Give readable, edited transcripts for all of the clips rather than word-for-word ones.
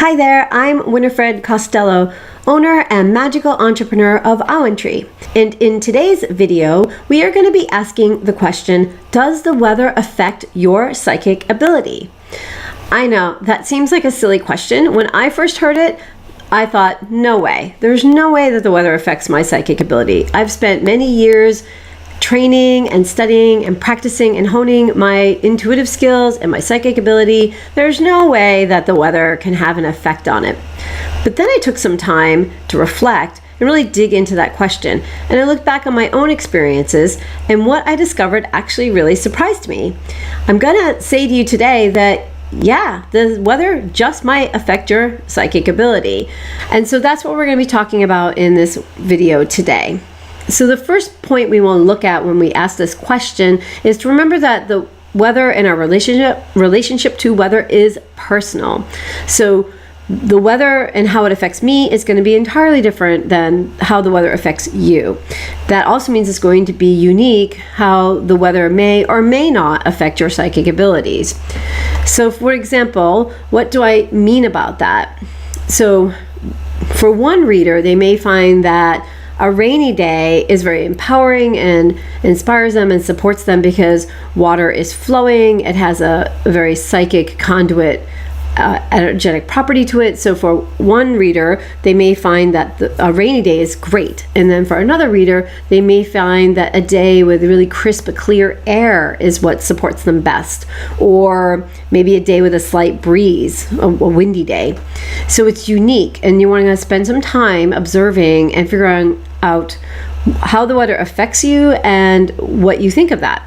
Hi there, I'm Winifred Costello, owner and magical entrepreneur of AwenTree. And in today's video, we are going to be asking the question, does the weather affect your psychic ability? I know, that seems like a silly question. When I first heard it, I thought, no way. There's no way that the weather affects my psychic ability. I've spent many years training and studying and practicing and honing my intuitive skills and my psychic ability. There's no way that the weather can have an effect on it. But then I took some time to reflect and really dig into that question. And I looked back on my own experiences, and what I discovered actually really surprised me. I'm gonna say to you today that yeah, the weather just might affect your psychic ability. And so that's what we're going to be talking about in this video today. So the first point we want to look at when we ask this question is to remember that the weather and our relationship to weather is personal. So the weather and how it affects me is going to be entirely different than how the weather affects you. That also means it's going to be unique how the weather may or may not affect your psychic abilities. So for example, what do I mean about that? So for one reader, they may find that a rainy day is very empowering and inspires them and supports them because water is flowing. It has a very psychic conduit energetic property to it. So for one reader, they may find that a rainy day is great. And then for another reader, they may find that a day with really crisp, clear air is what supports them best. Or maybe a day with a slight breeze, a windy day. So it's unique, and you want to spend some time observing and figuring out how the weather affects you and what you think of that.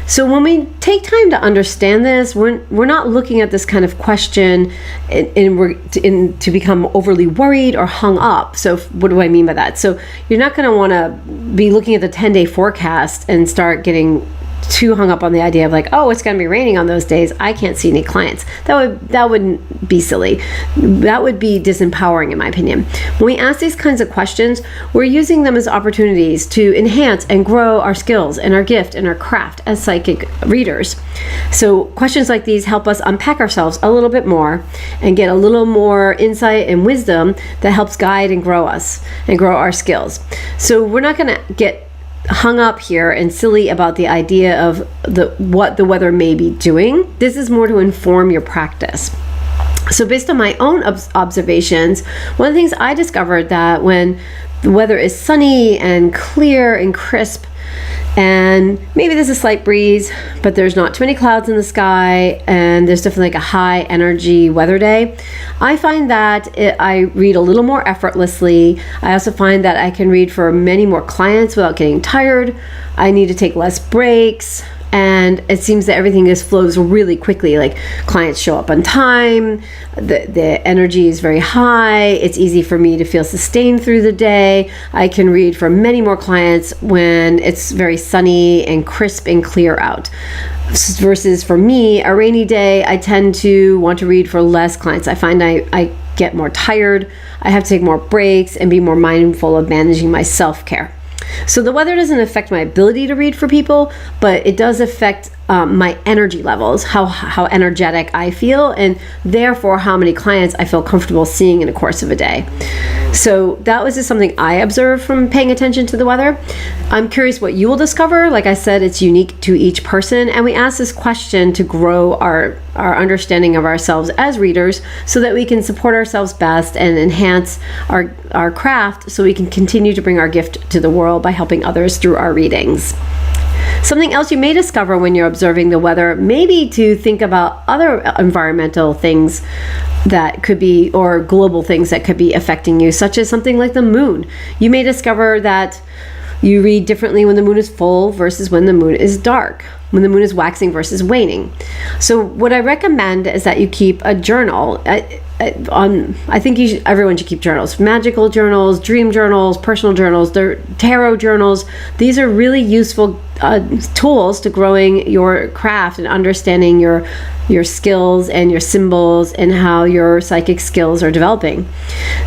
So when we take time to understand this, we're not looking at this kind of question to become overly worried or hung up. So what do I mean by that? So you're not going to want to be looking at the 10-day forecast and start getting too hung up on the idea of like, oh, it's going to be raining on those days, I can't see any clients. That wouldn't be silly. That would be disempowering in my opinion. When we ask these kinds of questions, we're using them as opportunities to enhance and grow our skills and our gift and our craft as psychic readers. So questions like these help us unpack ourselves a little bit more and get a little more insight and wisdom that helps guide and grow us and grow our skills. So we're not going to get hung up here and silly about the idea of what the weather may be doing. This is more to inform your practice. So based on my own observations, one of the things I discovered that when the weather is sunny and clear and crisp, and maybe there's a slight breeze, but there's not too many clouds in the sky, and there's definitely like a high energy weather day, I find that I read a little more effortlessly. I also find that I can read for many more clients without getting tired. I need to take less breaks, and it seems that everything just flows really quickly. Like clients show up on time, the energy is very high, it's easy for me to feel sustained through the day. I can read for many more clients when it's very sunny and crisp and clear out. Versus for me, a rainy day, I tend to want to read for less clients. I find I get more tired, I have to take more breaks and be more mindful of managing my self-care. So the weather doesn't affect my ability to read for people, but it does affect my energy levels, how energetic I feel, and therefore how many clients I feel comfortable seeing in the course of a day. So that was just something I observed from paying attention to the weather. I'm curious what you will discover. Like I said, it's unique to each person, and we ask this question to grow our understanding of ourselves as readers so that we can support ourselves best and enhance our craft so we can continue to bring our gift to the world by helping others through our readings. Something else you may discover when you're observing the weather may be to think about other environmental things that could be, or global things that could be affecting you, such as something like the moon. You may discover that you read differently when the moon is full versus when the moon is dark, when the moon is waxing versus waning. So what I recommend is that you keep a journal. I think everyone should keep journals. Magical journals, dream journals, personal journals, tarot journals. These are really useful tools to growing your craft and understanding your skills and your symbols and how your psychic skills are developing.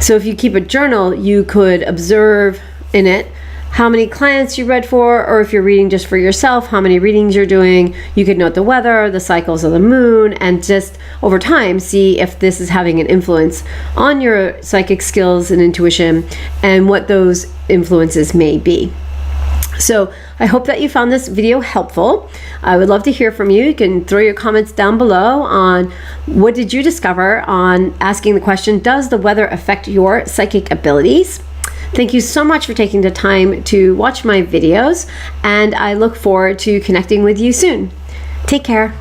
So if you keep a journal, you could observe in it how many clients you read for, or if you're reading just for yourself, how many readings you're doing. You could note the weather, the cycles of the moon, and just over time see if this is having an influence on your psychic skills and intuition and what those influences may be. So I hope that you found this video helpful. I would love to hear from you. You can throw your comments down below on what did you discover on asking the question, does the weather affect your psychic abilities? Thank you so much for taking the time to watch my videos, and I look forward to connecting with you soon. Take care.